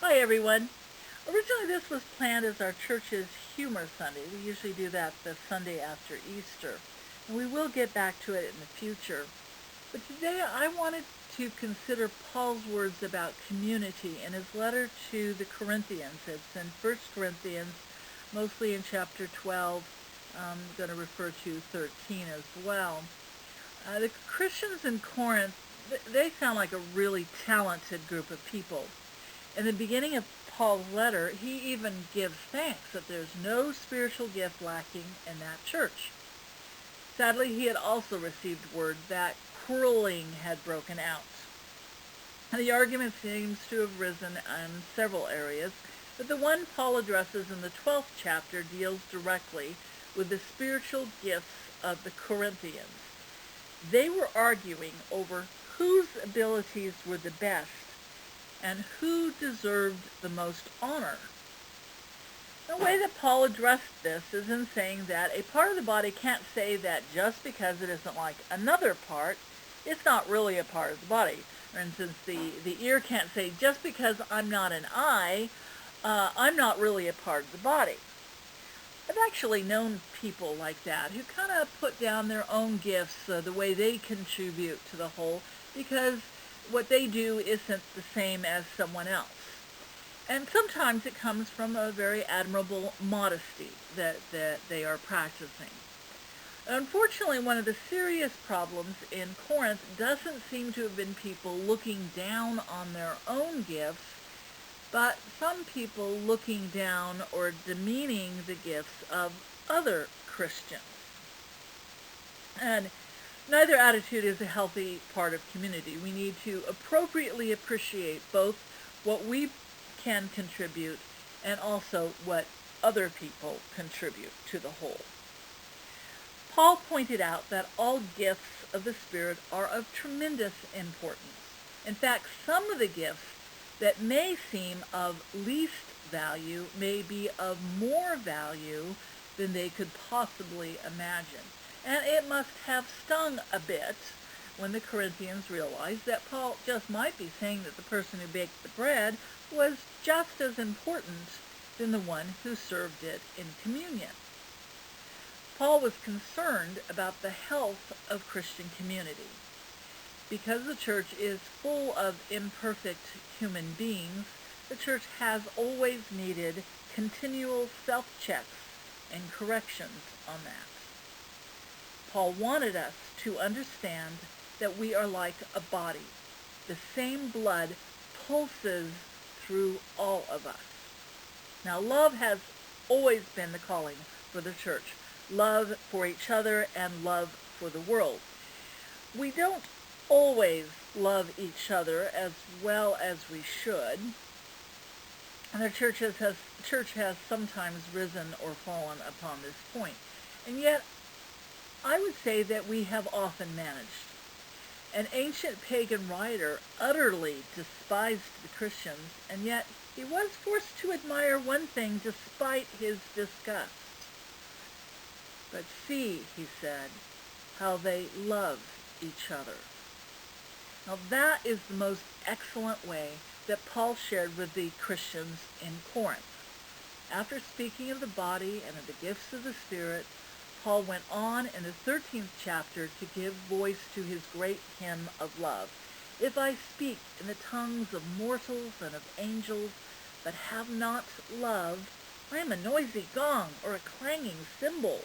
Hi everyone. Originally this was planned as our church's Humor Sunday. We usually do that the Sunday after Easter. And we will get back to it in the future. But today I wanted to consider Paul's words about community in his letter to the Corinthians. It's in 1 Corinthians, mostly in chapter 12. I'm going to refer to 13 as well. The Christians in Corinth, they sound like a really talented group of people. In the beginning of Paul's letter, he even gives thanks that there's no spiritual gift lacking in that church. Sadly, he had also received word that quarreling had broken out. And the argument seems to have risen in several areas, but the one Paul addresses in the 12th chapter deals directly with the spiritual gifts of the Corinthians. They were arguing over whose abilities were the best and who deserved the most honor. The way that Paul addressed this is in saying that a part of the body can't say that just because it isn't like another part, it's not really a part of the body. For instance, the ear can't say just because I'm not an eye, I'm not really a part of the body. I've actually known people like that who kind of put down their own gifts, the way they contribute to the whole, because what they do isn't the same as someone else. And sometimes it comes from a very admirable modesty that they are practicing. Unfortunately, one of the serious problems in Corinth doesn't seem to have been people looking down on their own gifts, but some people looking down or demeaning the gifts of other Christians. And neither attitude is a healthy part of community. We need to appropriately appreciate both what we can contribute and also what other people contribute to the whole. Paul pointed out that all gifts of the Spirit are of tremendous importance. In fact, some of the gifts that may seem of least value may be of more value than they could possibly imagine. And it must have stung a bit when the Corinthians realized that Paul just might be saying that the person who baked the bread was just as important than the one who served it in communion. Paul was concerned about the health of Christian community. Because the church is full of imperfect human beings, the church has always needed continual self-checks and corrections on that. Paul wanted us to understand that we are like a body. The same blood pulses through all of us. Now, love has always been the calling for the church. Love for each other and love for the world. We don't always love each other as well as we should. And the church has sometimes risen or fallen upon this point. And yet, I would say that we have often managed. An ancient pagan writer utterly despised the Christians, and yet he was forced to admire one thing despite his disgust. But see, he said, how they love each other. Now that is the most excellent way that Paul shared with the Christians in Corinth. After speaking of the body and of the gifts of the Spirit, Paul went on in the 13th chapter to give voice to his great hymn of love. If I speak in the tongues of mortals and of angels, but have not love, I am a noisy gong or a clanging cymbal.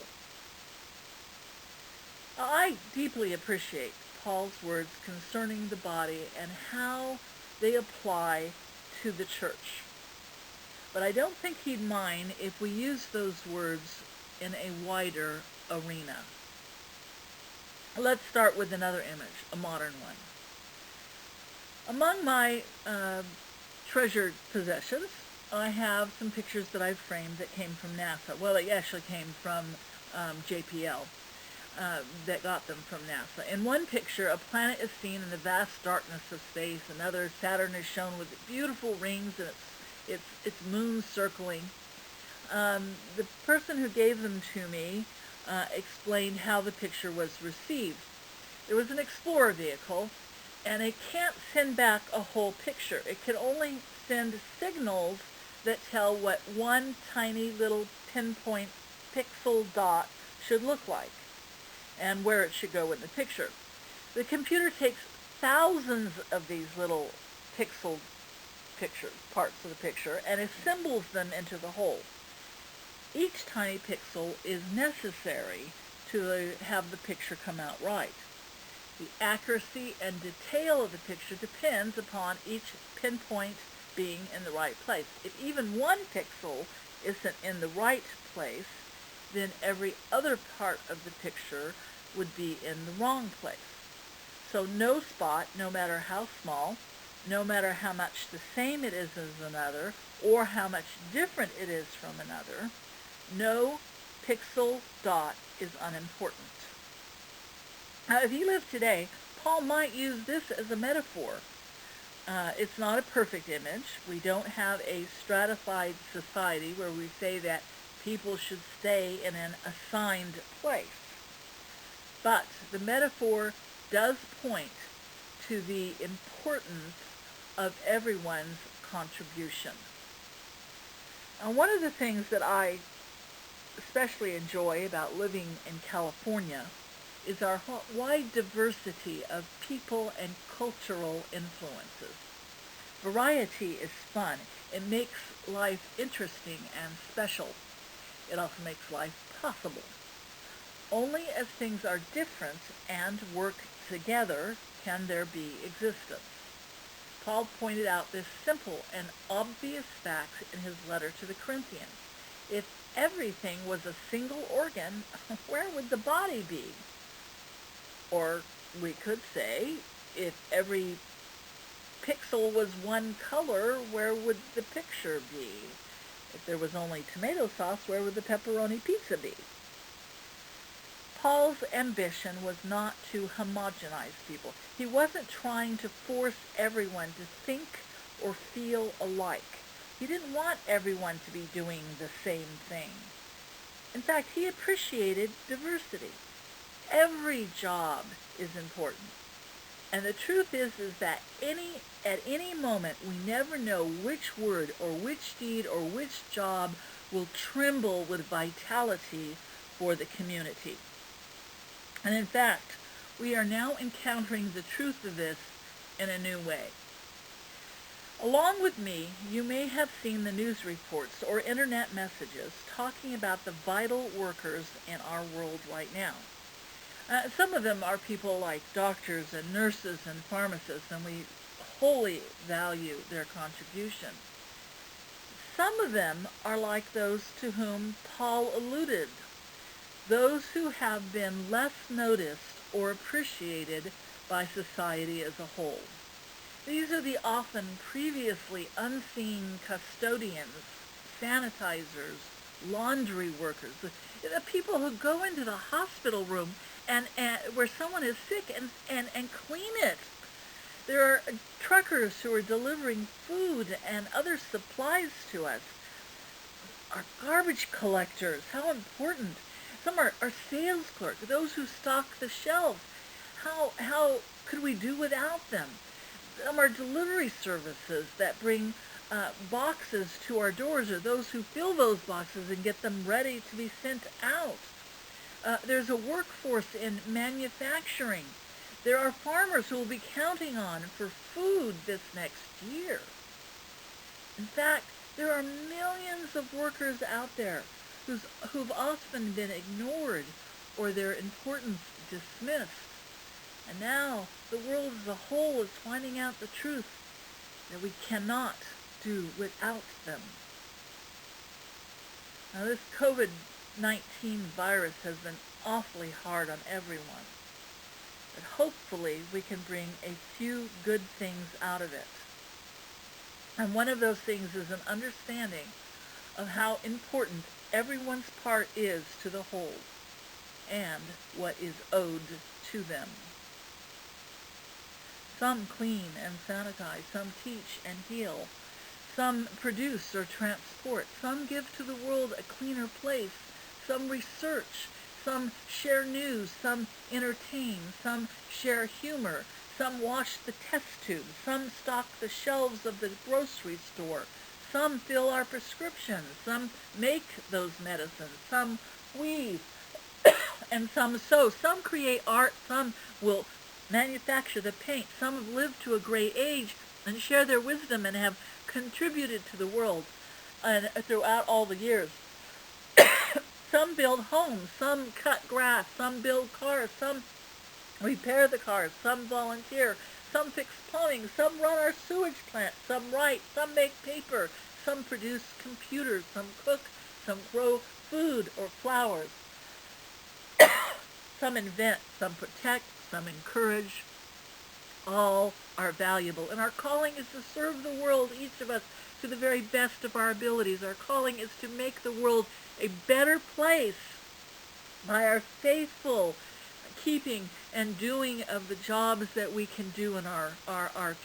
I deeply appreciate Paul's words concerning the body and how they apply to the church. But I don't think he'd mind if we use those words in a wider arena. Let's start with another image, a modern one. Among my treasured possessions, I have some pictures that I've framed that came from NASA. Well, they actually came from JPL. That got them from NASA. In one picture, a planet is seen in the vast darkness of space. Another, Saturn is shown with beautiful rings and its moon circling. The person who gave them to me explained how the picture was received. There was an Explorer vehicle, and it can't send back a whole picture. It can only send signals that tell what one tiny little pinpoint pixel dot should look like and where it should go in the picture. The computer takes thousands of these little pixel parts of the picture, and assembles them into the whole. Each tiny pixel is necessary to have the picture come out right. The accuracy and detail of the picture depends upon each pinpoint being in the right place. If even one pixel isn't in the right place, then every other part of the picture would be in the wrong place. So no spot, no matter how small, no matter how much the same it is as another, or how much different it is from another, no pixel dot is unimportant. Now, if he lived today, Paul might use this as a metaphor. It's not a perfect image. We don't have a stratified society where we say that people should stay in an assigned place. But the metaphor does point to the importance of everyone's contribution. Now, one of the things that I especially enjoy about living in California is our wide diversity of people and cultural influences. Variety is fun. It makes life interesting and special. It also makes life possible. Only as things are different and work together can there be existence. Paul pointed out this simple and obvious fact in his letter to the Corinthians. If everything was a single organ, where would the body be? Or we could say, if every pixel was one color, where would the picture be? If there was only tomato sauce, where would the pepperoni pizza be? Paul's ambition was not to homogenize people. He wasn't trying to force everyone to think or feel alike. He didn't want everyone to be doing the same thing. In fact, he appreciated diversity. Every job is important. And the truth is that at any moment, we never know which word or which deed or which job will tremble with vitality for the community. And in fact, we are now encountering the truth of this in a new way. Along with me, you may have seen the news reports or internet messages talking about the vital workers in our world right now. Some of them are people like doctors and nurses and pharmacists, and we wholly value their contribution. Some of them are like those to whom Paul alluded, those who have been less noticed or appreciated by society as a whole. These are the often previously unseen custodians, sanitizers, laundry workers, the people who go into the hospital room and where someone is sick and clean it. There are truckers who are delivering food and other supplies to us. Our garbage collectors, how important. Some are sales clerks, those who stock the shelves. How could we do without them? Some are delivery services that bring boxes to our doors, or those who fill those boxes and get them ready to be sent out. There's a workforce in manufacturing. There are farmers who will be counting on for food this next year. In fact, there are millions of workers out there who've often been ignored or their importance dismissed. And now the world as a whole is finding out the truth that we cannot do without them. Now, this COVID-19 virus has been awfully hard on everyone, but hopefully we can bring a few good things out of it. And one of those things is an understanding of how important everyone's part is to the whole and what is owed to them. Some clean and sanitize, some teach and heal, some produce or transport, some give to the world a cleaner place, some research, some share news, some entertain, some share humor, Some wash the test tubes. Some stock the shelves of the grocery store. Some fill our prescriptions. Some make those medicines. Some weave. And some sew. Some create art. Some will manufacture the paint. Some have lived to a great age and share their wisdom and have contributed to the world and throughout all the years. Some build homes. Some cut grass. Some build cars. Some repair the cars. Some volunteer. Some fix plumbing. Some run our sewage plant. Some write. Some make paper. Some produce computers. Some cook. Some grow food or flowers. Some invent. Some protect. Some encourage. All are valuable. And our calling is to serve the world, each of us, to the very best of our abilities. Our calling is to make the world a better place by our faithful keeping and doing of the jobs that we can do in our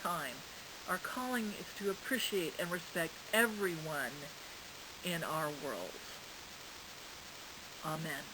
time. Our calling is to appreciate and respect everyone in our world. Amen.